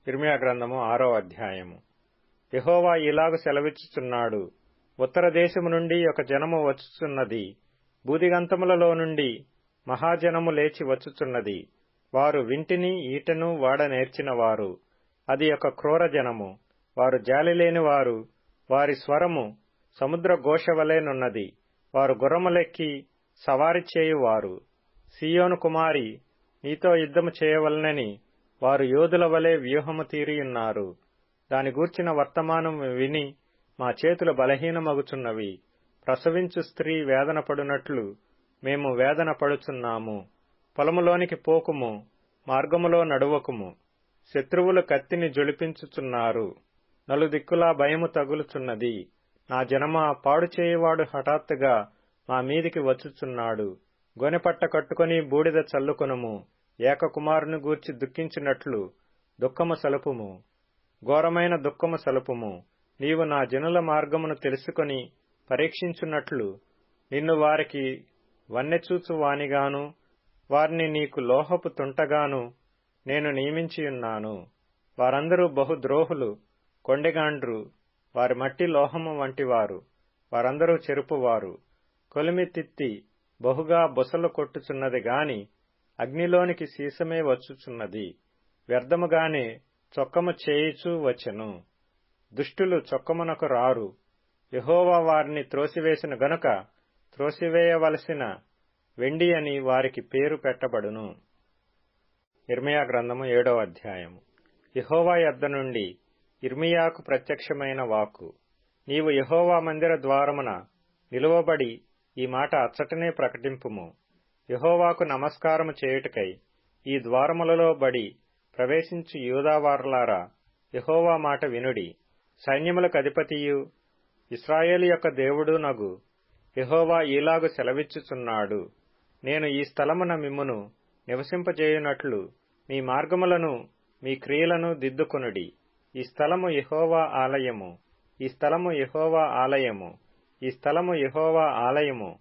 ఇర్మీయా గ్రంథము 6వ అధ్యాయము. యెహోవా ఇలాగు సెలవిచ్చుచున్నాడు, ఉత్తర దేశము నుండి ఒక జనము వచ్చుచున్నది, భూదిగంతములలో నుండి మహాజనము లేచి వచ్చుచున్నది. వారు వింటిని ఈటెను వాడ నేర్చిన వారు. అది ఒక క్రూర జనము, వారు జాలిలేని వారు. వారి స్వరము సముద్ర ఘోషవలెనున్నది. వారు గుర్రములెక్కి సవారి చేయువారు. సీయోను కుమారి, నీతో యుద్ధము చేయవలనని వారు యోధుల వలె వ్యూహము తీరియున్నారు. దాని గూర్చిన వర్తమానము విని మా చేతులు బలహీనమగుచున్నవి. ప్రసవించు స్త్రీ వేదన పడునట్లు మేము వేదన పడుచున్నాము. పొలములోనికి పోకుము, మార్గములో నడువకుము. శత్రువులు కత్తిని జొలిపించుచున్నారు. నలుదిక్కులా భయము తగులుచున్నది. నా జనమా, పాడు చేయువాడు హఠాత్తుగా మా మీదికి వచ్చుచున్నాడు. గొనెపట్ట కట్టుకుని బూడిద చల్లుకొనుము. ఏకకుమారుని గూర్చి దుఃఖించినట్లు దుఃఖము సలుపుము, ఘోరమైన దుఃఖము సలుపుము. నీవు నా జనుల మార్గమును తెలుసుకొని పరీక్షించున్నట్లు నిన్ను వారికి వన్నెచూచువానిగాను, వారిని నీకు లోహపు తుంటగాను నేను నియమించియున్నాను. వారందరూ బహుద్రోహులు, కొండెగాండ్రు. వారి మట్టి లోహము వంటివారు. వారందరూ చెరుపువారు. కొలిమి తిత్తి బహుగా బుసలు కొట్టుచున్నది గాని అగ్నిలోనికి సీసమే వచ్చుచున్నది. వ్యర్థముగానే చొక్కము చేయుచూ వచ్చెను. దుష్టులు చొక్కమునకు రారు. యెహోవా వారిని త్రోసివేసిన గనుక త్రోసివేయవలసిన వెండి అని వారికి పేరు పెట్టబడును. ఇర్మీయా గ్రంథము 7వ అధ్యాయము. యెహోవా యొద్ద నుండి ఇర్మీయాకు ప్రత్యక్షమైన వాక్కు. నీవు యెహోవా మందిర ద్వారమున నిలువబడి ఈ మాట అచ్చటనే ప్రకటింపుము. యెహోవాకు నమస్కారము చేయుటకై ఈ ద్వారములలో బడి ప్రవేశించు యూదావారలారా, యెహోవా మాట వినుడి. సైన్యములకు అధిపతియు ఇశ్రాయేలు యొక్క దేవుడు నగు యెహోవా ఈలాగు సెలవిచ్చుచున్నాడు, నేను ఈ స్థలమున మిమ్మును నివసింపజేయునట్లు మీ మార్గములను మీ క్రియలను దిద్దుకొనుడి. ఈ స్థలము యెహోవా ఆలయము, ఈ స్థలము యెహోవా ఆలయము, ఈ స్థలము యెహోవా ఆలయము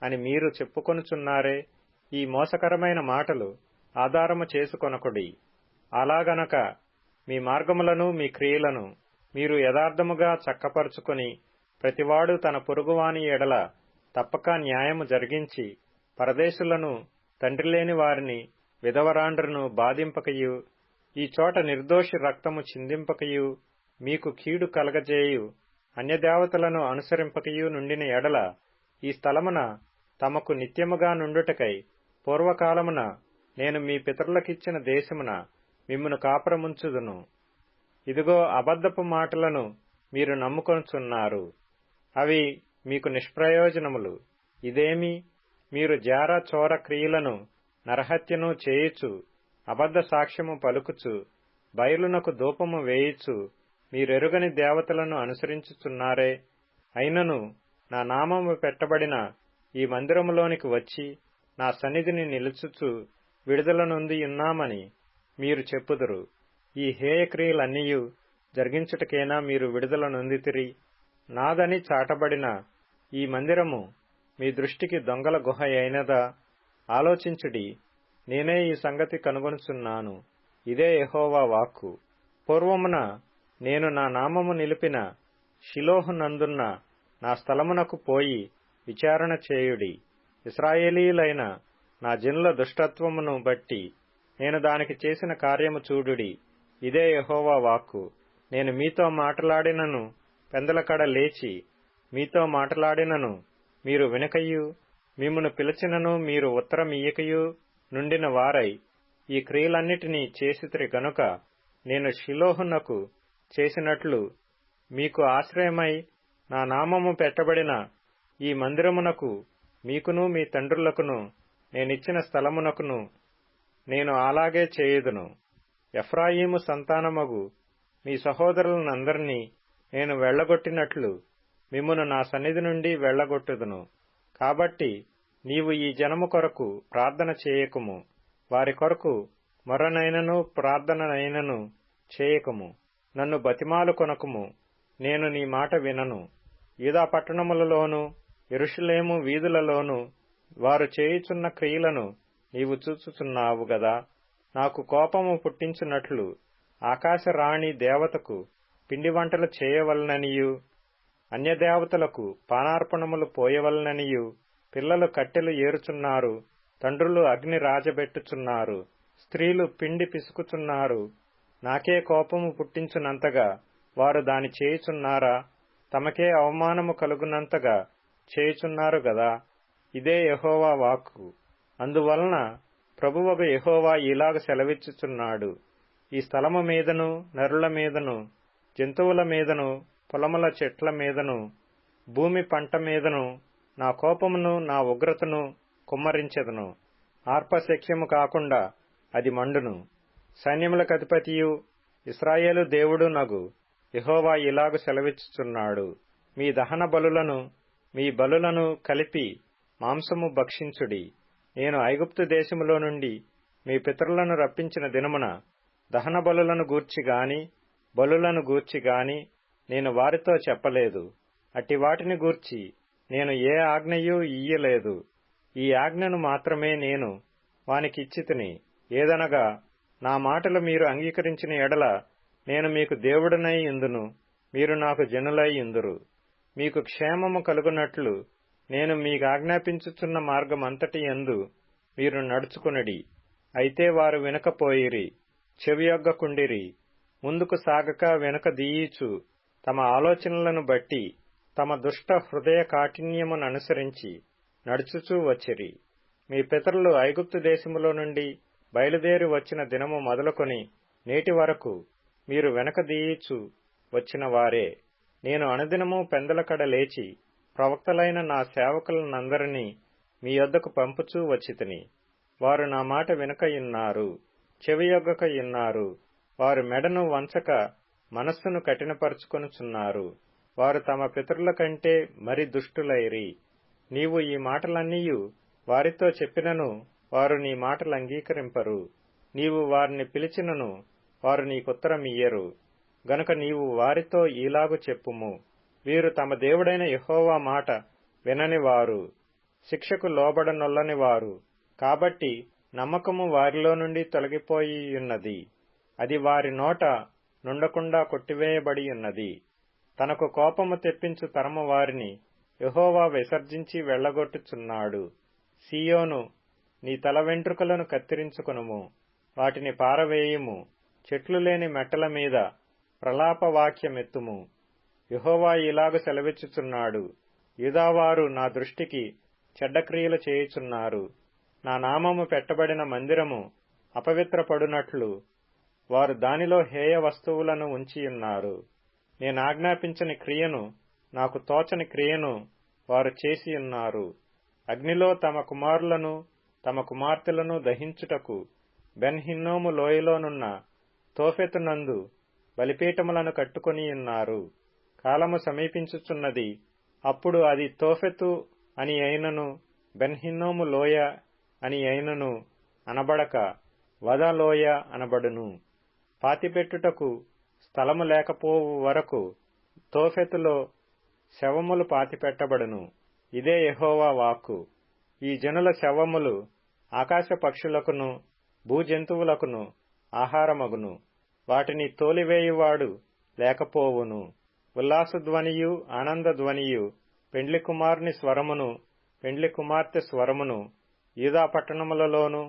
అని మీరు చెప్పుకొనుచున్నారే. ఈ మోసకరమైన మాటలు ఆధారము చేసుకొనకుడి. అలాగనక మీ మార్గములను మీ క్రియలను మీరు యథార్థముగా చక్కపరుచుకొని ప్రతివాడు తన పొరుగువాని ఎడల తప్పక న్యాయము జరిగించి పరదేశులను, తండ్రిలేని వారిని, విధవరాండ్రును బాధింపకయు, ఈ చోట నిర్దోషి రక్తము చిందింపకయు, మీకు కీడు కలగజేయు అన్యదేవతలను అనుసరింపకయు నుండిన ఎడల ఈ స్థలమున తమకు నిత్యముగా నుండుటకై పూర్వకాలమున నేను మీ పితరులకిచ్చిన దేశమున మిమ్మును కాపురముంచుదును. ఇదిగో, అబద్ధపు మాటలను మీరు నమ్ముకొనుచున్నారు. అవి మీకు నిష్ప్రయోజనములు. ఇదేమి, మీరు జార చోర క్రియలను నరహత్యను చేయుచు, అబద్ధ సాక్ష్యము పలుకుచు, బయలునకు ధూపము వేయుచు, మీరెరుగని దేవతలను అనుసరించుచున్నారే. అయినను నా నామము పెట్టబడిన ఈ మందిరములోనికి వచ్చి నా సన్నిధిని నిలుచుచు విడుదల నొందియున్నామని మీరు చెప్పుదురు. ఈ హేయక్రియలన్నీయు జరిగించుటకేనా మీరు విడుదల నొందితిరి? నాదని చాటబడిన ఈ మందిరము మీ దృష్టికి దొంగల గుహ అయినదా? ఆలోచించుడి. నేనే ఈ సంగతి కనుగొనుచున్నాను. ఇదే యెహోవా వాక్కు. పూర్వమున నేను నా నామము నిలిపిన షిలోహు నందున్న నా స్థలమునకు పోయి విచారణ చేయుడి. ఇశ్రాయేలీయులైన నా జనుల దుష్టత్వమును బట్టి నేను దానికి చేసిన కార్యము చూడుడి. ఇదే యెహోవా వాక్కు. నేను మీతో మాటలాడినను, పెందలకడ లేచి మీతో మాటలాడినను మీరు వినకయు, మిమ్మును పిలిచినను మీరు ఉత్తరమియ్యకయు నుండిన వారై ఈ క్రియలన్నిటినీ చేసితిరి గనుక నేను షిలోహునకు చేసినట్లు మీకు ఆశ్రయమై నా నామము పెట్టబడిన ఈ మందిరమునకు మీకును మీ తండ్రులకును నేనిచ్చిన స్థలమునకును నేను అలాగే చేయుదును. ఎఫ్రాయిము సంతానమగు మీ సహోదరులనందరినీ నేను వెళ్లగొట్టినట్లు మిమ్మును నా సన్నిధి నుండి వెళ్లగొట్టుదును. కాబట్టి నీవు ఈ జనము కొరకు ప్రార్థన చేయకుము, వారి కొరకు మొర్రనైనను ప్రార్థననైనను చేయకుము. నన్ను బతిమాలు కొనకుము, నేను నీ మాట వినను. యూదా పట్టణములలోను యెరూషలేము వీధులలోను వారు చేయుచున్న క్రియలను నీవు చూచుచున్నావు గదా. నాకు కోపము పుట్టించున్నట్లు ఆకాశరాణి దేవతకు పిండి వంటలు చేయవలననియు అన్యదేవతలకు పానార్పణములు పోయవలననియు పిల్లలు కట్టెలు ఏరుచున్నారు, తండ్రులు అగ్ని రాజబెట్టుచున్నారు, స్త్రీలు పిండి పిసుకుచున్నారు. నాకే కోపము పుట్టించునంతగా వారు దాని చేయుచున్నారా? తమకే అవమానము కలుగునంతగా చేయుచున్నారు గదా. ఇదే యెహోవా వాక్కు. అందువలన ప్రభువగు యెహోవా ఇలాగ సెలవిచ్చుచున్నాడు: ఈ స్థలము మీదను, నరుల మీదను, జంతువుల మీదను, పొలముల చెట్ల మీదను, భూమి పంట మీదను నా కోపమును, నా ఉగ్రతను కుమ్మరించెదను. ఆర్పశక్యము కాకుండా అది మండును. సైన్యములకు అధిపతియు ఇశ్రాయేలు దేవుడు నగు యెహోవా ఇలాగు సెలవిచ్చుచున్నాడు: మీ దహన బలులను, మీ బలులను కలిపి మాంసము భక్షించుడి. నేను ఐగుప్తు దేశములో నుండి మీ పితరులను రప్పించిన దినమున దహన బలులను గూర్చిగాని, బలులను గూర్చిగాని నేను వారితో చెప్పలేదు. అట్టి వాటిని గూర్చి నేను ఏ ఆజ్ఞయూ ఇయ్యలేదు. ఈ ఆజ్ఞను మాత్రమే నేను వానికిచ్చితిని. ఏదనగా, నా మాటలు మీరు అంగీకరించిన ఎడల నేను మీకు దేవుడనై యుందును, మీరు నాకు జనులై యుందురు. మీకు క్షేమము కలుగునట్లు నేను మీకాజ్ఞాపించుచున్న మార్గమంతటి యందు మీరు నడుచుకునుడి. అయితే వారు వినకపోయిరి, చెవియొగ్గకుండిరి. ముందుకు సాగక వెనుక దీయిచు తమ ఆలోచనలను బట్టి తమ దుష్ట హృదయ కాఠిన్యముననుసరించి నడుచుచూ వచ్చిరి. మీ పితరులు ఐగుప్తు దేశములో నుండి బయలుదేరి వచ్చిన దినము మొదలుకొని నేటి వరకు మీరు వెనక దీయిచు వచ్చిన వారే. నేను అనుదినము పెందలకడ లేచి ప్రవక్తలైన నా సేవకులనందరినీ మీ యొద్దకు పంపుచూ వచ్చితిని. వారు నా మాట వినకయున్నారు, చెవియొగ్గకయున్నారు. వారు మెడను వంచక మనస్సును కఠినపరుచుకొనుచున్నారు. వారు తమ పితరుల కంటే మరి దుష్టులైరి. నీవు ఈ మాటలన్నీయు వారితో చెప్పినను వారు నీ మాటలు అంగీకరింపరు. నీవు వారిని పిలిచినను వారు నీకుత్తరమియ్యరు. గనుక నీవు వారితో ఈలాగు చెప్పుము: వీరు తమ దేవుడైన యెహోవా మాట విననివారు, శిక్షకు లోబడనొల్లనివారు. కాబట్టి నమ్మకము వారిలో నుండి తొలగిపోయియున్నది. అది వారి నోట నుండకుండా కొట్టివేయబడియున్నది. తనకు కోపము తెప్పించు తరము వారిని యెహోవా విసర్జించి వెళ్లగొట్టుచున్నాడు. సీయోను, నీ తల వెంట్రుకలను కత్తిరించుకొనుము, వాటిని పారవేయుము. చెట్లు లేని మెట్టల మీద ప్రలాపవాక్యమెత్తుము. యెహోవా ఇలాగు సెలవిచ్చుచున్నాడు: యూదావారు నా దృష్టికి చెడ్డక్రియలు చేయుచున్నారు. నా నామము పెట్టబడిన మందిరము అపవిత్రపడునట్లు వారు దానిలో హేయ వస్తువులను ఉంచియున్నారు. నేనాజ్ఞాపించని క్రియను, నాకు తోచని క్రియను వారు చేసియున్నారు. అగ్నిలో తమ కుమారులను, తమ కుమార్తెలను దహించుటకు బెన్ హిన్నోము లోయలోనున్న తోఫెతునందు బలిపీఠములను కట్టుకొనియున్నారు. కాలము సమీపించుచున్నది. అప్పుడు అది తోఫెతు అని అయినను, బెన్ హిన్నోము లోయ అని అయినను అనబడక వద లోయ అనబడును. పాతిపెట్టుటకు స్థలము లేకపోవు వరకు తోఫెతులో శవములు పాతిపెట్టబడును. ఇదే యెహోవా వాక్కు. ఈ జనుల శవములు ఆకాశ పక్షులకును భూజంతువులకును ఆహారమగును. వాటిని తోలివేయువాడు లేకపోవును. ఉల్లాసధ్వనియు ఆనందధ్వనియు, పెండ్లి కుమారుని స్వరమును, పెండ్లి కుమార్తె స్వరమును యూదా పట్టణములలోను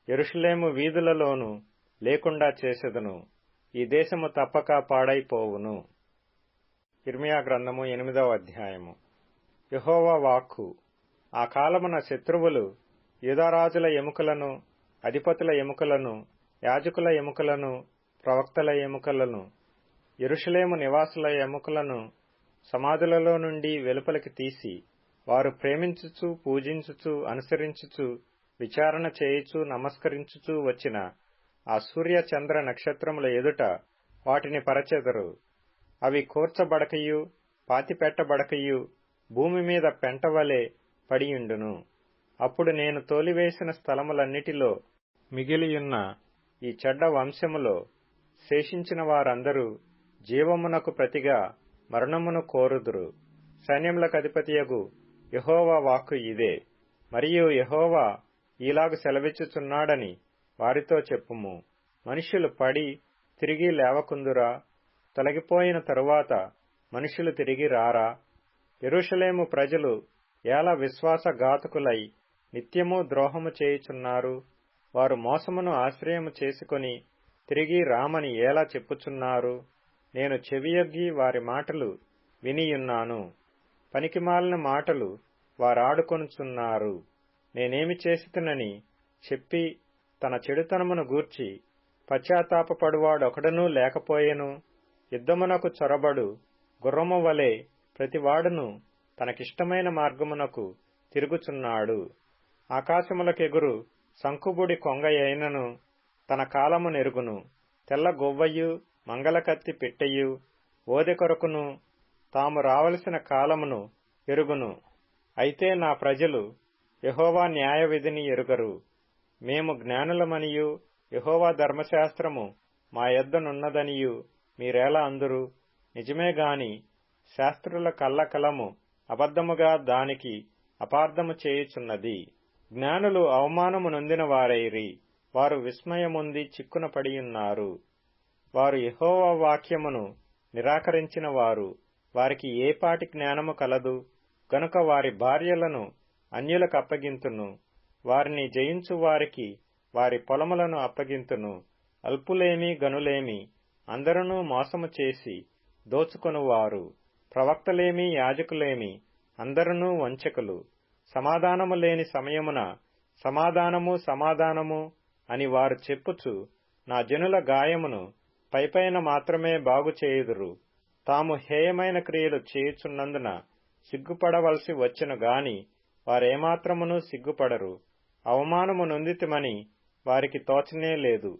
యెరూషలేము వీధులలోను లేకుండా చేసెదను. ఈ దేశము తప్పక పాడైపోవును. ఇర్మియా గ్రంథము 8వ అధ్యాయము. యెహోవా వాక్కు. ఆ కాలమున శత్రువులు యూదారాజుల ఎముకలను, అధిపతుల ఎముకలను, యాజకుల ఎముకలను, ప్రవక్తల ఎముకలను, యెరూషలేము నివాసుల ఎముకలను సమాధులలో నుండి వెలుపలికి తీసి, వారు ప్రేమించుచు, పూజించుచు, అనుసరించుచు, విచారణ చేయుచు, నమస్కరించుచు వచ్చిన ఆ సూర్య చంద్ర నక్షత్రముల ఎదుట వాటిని పరచెదరు. అవి కూర్చబడకయు, పాతిపెట్టబడకయు, భూమి మీద పెంటవలె పడియుండును. అప్పుడు నేను తోలివేసిన స్థలములన్నిటిలో మిగిలియున్న ఈ చెడ్డ వంశములో శేషించిన వారందరూ జీవమునకు ప్రతిగా మరణమును కోరుదురు. సైన్యములకధిపతియగు యెహోవా వాక్కు ఇదే. మరియు యెహోవా ఈలాగు సెలవిచ్చుచున్నాడని వారితో చెప్పుము: మనుష్యులు పడి తిరిగి లేవకుందురా? తొలగిపోయిన తరువాత మనుషులు తిరిగి రారా? యెరూషలేము ప్రజలు ఏల విశ్వాసఘాతకులై నిత్యము ద్రోహము చేయుచున్నారు? వారు మోసమును ఆశ్రయము చేసుకొని తిరిగి రామని ఎలా చెప్పుచున్నారు? నేను చెవియొగ్గి వారి మాటలు వినియున్నాను. పనికిమాలిన మాటలు వారాడుకొనుచున్నారు. నేనేమి చేసితినని చెప్పి తన చెడుతనమును గూర్చి పశ్చాత్తాపపడువాడొకడునూ లేకపోయెను. యుద్ధమునకు చొరబడు గుర్రము వలె ప్రతివాడును తనకిష్టమైన మార్గమునకు తిరుగుచున్నాడు. ఆకాశములకెగురు సంకుబుడి కొంగయైనను తన కాలము నెరుగును. తెల్ల గొవ్వయు మంగళకత్తి పెట్టెయు ఓదె కొరకును తాము రావలసిన కాలమును ఎరుగును. అయితే నా ప్రజలు యెహోవా న్యాయవిధిని ఎరుగరు. మేము జ్ఞానులమనియు యెహోవా ధర్మశాస్త్రము మా యొద్దనున్నదనియు మీరేలా అందురు? నిజమే గాని శాస్త్రుల కల్లకలము అబద్ధముగా దానికి అపార్థము చేయుచున్నది. జ్ఞానులు అవమానము నొందిన వారైరి. వారు విస్మయముంది చిక్కున పడియున్నారు. వారు యెహోవా వాక్యమును నిరాకరించిన వారు. వారికి ఏపాటి జ్ఞానము కలదు? గనుక వారి భార్యలను అన్యులకు అప్పగింతును. వారిని జయించు వారికి వారి పొలములను అప్పగింతును. అల్పులేమి గనులేమి అందరూ మోసము చేసి దోచుకొనువారు. ప్రవక్తలేమి యాజకులేమి అందరూ వంచకులు. సమాధానము లేని సమయమున సమాధానము సమాధానము అని వారు చెప్పుచు నా జనుల గాయమును పైపైన మాత్రమే బాగుచేయుదురు. తాము హేయమైన క్రియలు చేయుచున్నందున సిగ్గుపడవలసి వచ్చెను గాని వారేమాత్రమునూ సిగ్గుపడరు. అవమానము నొందితిమని వారికి తోచనే లేదు.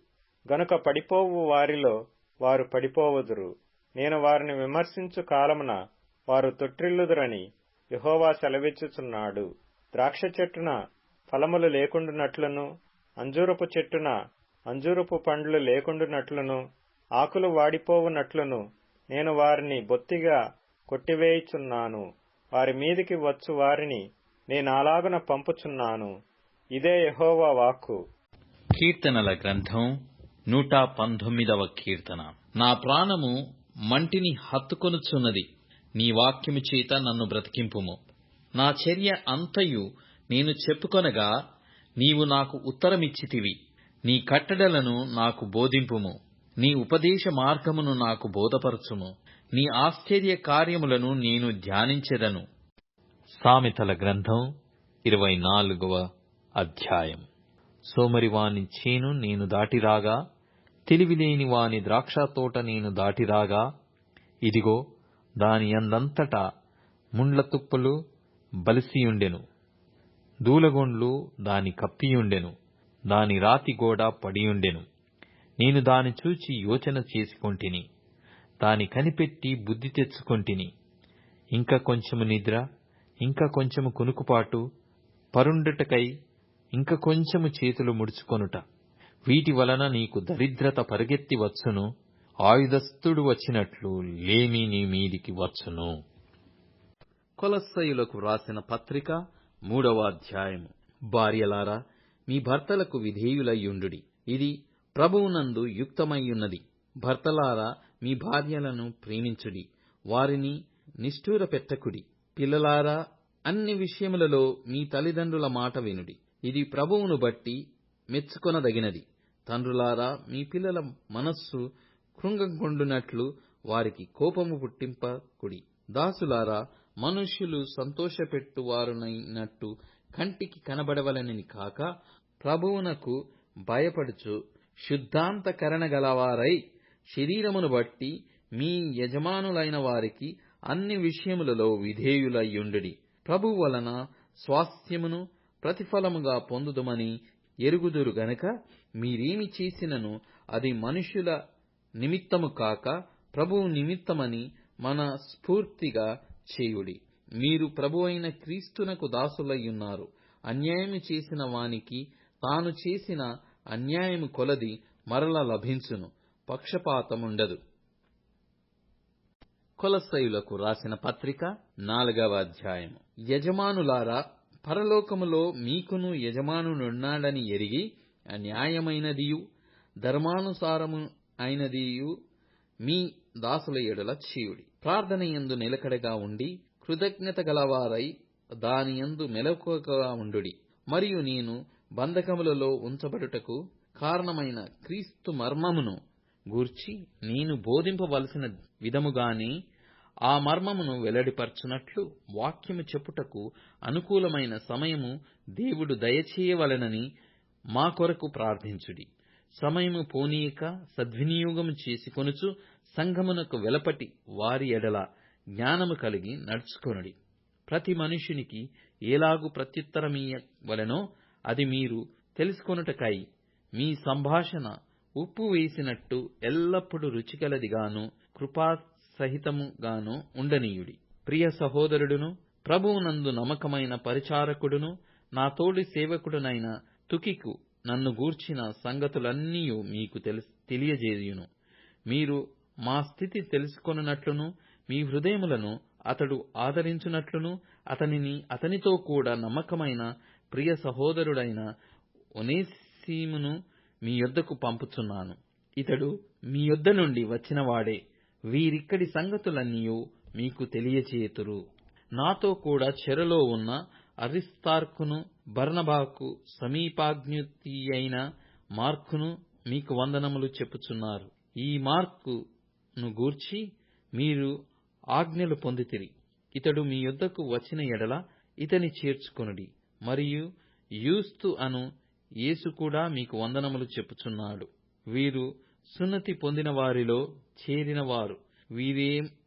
గనుక పడిపోవు వారిలో వారు పడిపోవుదురు. నేను వారిని విమర్శించు కాలమున వారు తొట్టిల్లుదురని యెహోవా సెలవిచ్చుచున్నాడు. ద్రాక్ష చెట్టున ఫలములు లేకుండునట్లును, అంజూరపు చెట్టున అంజూరపు పండ్లు లేకుండునట్లును, ఆకులు వాడిపోవునట్లును నేను వారిని బొత్తిగా కొట్టివేయుచున్నాను. వారి మీదికి వచ్చు వారిని నేనాలాగున పంపుచున్నాను. ఇదే యెహోవా వాక్కు. కీర్తనల గ్రంథం 119వ కీర్తన. నా ప్రాణము మంటిని హత్తుకొనుచున్నది. నీ వాక్యము చేత నన్ను బ్రతికింపుము. నా చర్య అంతయు నేను చెప్పుకొనగా నీవు నాకు ఉత్తరమిచ్చితివి. నీ కట్టడలను నాకు బోధింపుము. నీ ఉపదేశ మార్గమును నాకు బోధపరచుము. నీ ఆశ్చర్య కార్యములను నేను ధ్యానించెదను. సామెతల గ్రంథం 24వ అధ్యాయం. సోమరివాని చేను నేను దాటిరాగా, తెలివిలేని వాని ద్రాక్షతోట నేను దాటిరాగా, ఇదిగో దాని యందంతటా ముండ్ల తుప్పలు బలిసియుండెను, దూలగొండ్లు దాని కప్పియుండెను, దాని రాతిగోడ పడియుండెను. నేను దాని చూచి యోచన చేసుకొంటిని, దాని కనిపెట్టి బుద్ధి తెచ్చుకొంటిని. ఇంక కొంచెము నిద్ర, ఇంక కొంచెము కునుకుపాటు, పరుండుటకై ఇంక కొంచెము చేతులు ముడుచుకొనుట, వీటి వలన నీకు దరిద్రత పరుగెత్తి వచ్చును. ఆయుధస్థుడు వచ్చినట్లు లేమి నీ మీదికి వచ్చును. కొలస్సయులకు వ్రాసిన పత్రిక 3వ అధ్యాయము. భార్యలారా, మీ భర్తలకు విధేయులయ్యుండుడి, ఇది ప్రభువునందు యుక్తమయ్యున్నది. భర్తలారా, మీ భార్యలను ప్రేమించుడి, వారిని నిష్ఠూర పెట్టకుడి. పిల్లలారా, అన్ని విషయములలో మీ తల్లిదండ్రుల మాట వినుడి, ఇది ప్రభువును బట్టి మెచ్చుకొనదగినది. తండ్రులారా, మీ పిల్లల మనస్సు కృంగగొండునట్లు వారికి కోపము పుట్టింపకుడి. దాసులారా, మనుష్యులు సంతోషపెట్టువారునైనట్టు కంటికి కనబడవలనని కాక, ప్రభువునకు భయపడుచు శుద్ధాంతకరణ గలవారై శరీరమును బట్టి మీ యజమానులైన వారికి అన్ని విషయములలో విధేయులయ్యుండుడి. ప్రభువు వలన స్వాస్థ్యమును ప్రతిఫలముగా పొందుదుమని ఎరుగుదురు గనుక, మీరేమి చేసినను అది మనుష్యుల నిమిత్తము కాక ప్రభువు నిమిత్తమని మన స్ఫూర్తిగా చేయుడి. మీరు ప్రభువైన క్రీస్తునకు దాసులయ్యున్నారు. అన్యాయము చేసిన వానికి తాను చేసిన అన్యాయము కొలది మరల లభించును, పక్షపాతముండదు. కొలస్సయులకు రాసిన పత్రిక 4వ అధ్యాయము. యజమానులారా, పరలోకములో మీకును యజమానునున్నాడని ఎరిగి న్యాయమైనదియు ధర్మానుసారము అయినదియు మీ దాసుల ఎడల చేయుడి. ప్రార్థనయందు నిలకడగా ఉండి కృతజ్ఞత గలవారై దానియందు మెలకువగా ఉండుడి. మరియు నేను బంధకములలో ఉంచబడుటకు కారణమైన క్రీస్తు మర్మమును గూర్చి నేను బోధింపవలసిన విధముగానే ఆ మర్మమును వెల్లడిపరచునట్లు వాక్యము చెప్పుటకు అనుకూలమైన సమయము దేవుడు దయచేయవలెనని మా కొరకు ప్రార్థించుడి. సమయము పోనీయక సద్వినియోగము చేసుకొనుచు సంఘమునకు వెలపటి వారి ఎడల జ్ఞానము కలిగి నడుచుకొనుడి. ప్రతి మనుష్యునికి ఏలాగు ప్రత్యుత్తరమియ్యవలెనో అది మీరు తెలుసుకొనుటకై మీ సంభాషణ ఉప్పు వేసినట్టు ఎల్లప్పుడూ రుచిగలదిగాను కృపాసహితముగాను ఉండనీయుడి. ప్రియ సహోదరుడును ప్రభువునందు నమ్మకమైన పరిచారకుడును నా తోడి సేవకుడునైన తుకికు నన్ను గూర్చిన సంగతులన్నీయు మీకు తెలియజేయును. మీరు మా స్థితి తెలుసుకొనున్నట్లును మీ హృదయములను అతడు ఆదరించునట్లును అతనితో కూడా నమ్మకమైన ప్రియ సహోదరుడైన ఒనేసిమును మీ యొద్దకు పంపుచున్నాను. ఇతడు మీ యొద్ద నుండి వచ్చినవాడే. వీరిక్కడి సంగతులన్నీయు మీకు తెలియచేతురు. నాతో కూడా చెరలో ఉన్న అరిస్తార్కును బర్నబాకు సమీపాజ్ఞుతియైన మార్కును మీకు వందనములు చెప్పుచున్నారు. ఈ మార్కును గూర్చి మీరు ఆజ్ఞలు పొందితిరి. ఇతడు మీ యొద్దకు వచ్చిన ఎడల ఇతని చేర్చుకొనుడి. మరియు యూస్తు అను యేసు కూడా మీకు వందనములు చెప్పుచున్నాడు. వీరు సున్నతి పొందిన వారిలో చేరినవారు.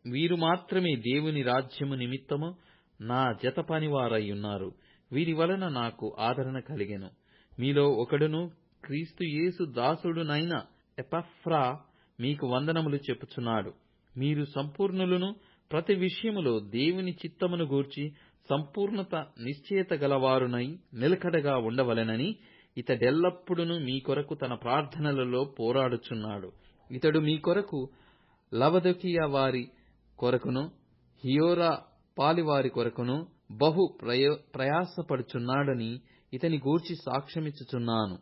వీరు మాత్రమే దేవుని రాజ్యము నిమిత్తము నా జత పనివారయ్యున్నారు. వీరి వలన నాకు ఆదరణ కలిగెను. మీలో ఒకడును క్రీస్తు యేసు దాసుడునైన ఎపఫ్రా మీకు వందనములు చెప్పుచున్నాడు. మీరు సంపూర్ణులను ప్రతి విషయములో దేవుని చిత్తమును గూర్చి సంపూర్ణత నిశ్చయత గలవారునై నిలకడగా ఉండవలెనని ఇతడెల్లప్పుడూ మీ కొరకు తన ప్రార్థనలలో పోరాడుచున్నాడు. ఇతడు మీ కొరకు లవదొకియ వారి కొరకును హియోరా పాలివారి కొరకును బహు ప్రయాసపడుచున్నాడని ఇతని గూర్చి సాక్ష్యమిచ్చుచున్నాను.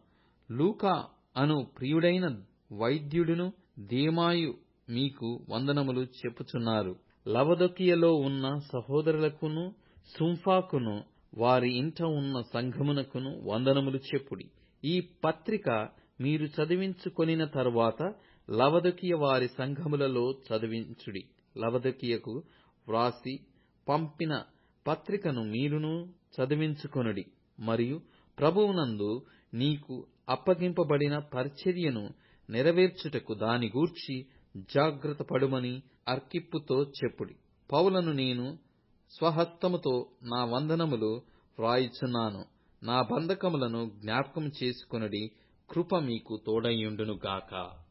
లూకా అను ప్రియుడైన వైద్యుడును దేమాయు మీకు వందనములు చెప్పుచున్నారు. లవదొకియలో ఉన్న సహోదరులకును సుంఫాకును వారి ఇంట ఉన్న సంఘమునకును వందనములు చెప్పుడి. ఈ పత్రిక మీరు చదివించుకొనిన తరువాత లవదొకియ వారి సంఘములలో చదివించుడి. లవదొకియకు వ్రాసి పంపిన పత్రికను మీరును చదివించుకొనుడి. మరియు ప్రభువునందు నీకు అప్పగింపబడిన పరిచర్యను నెరవేర్చుటకు దాని గూర్చి జాగ్రత్త పడుమని అర్కిప్పుతో చెప్పుడి. పౌలను నేను స్వహస్తముతో నా వందనములు వ్రాయుచున్నాను. నా బంధకములను జ్ఞాపకం చేసుకొనుడి. కృప మీకు తోడైయుండును గాక.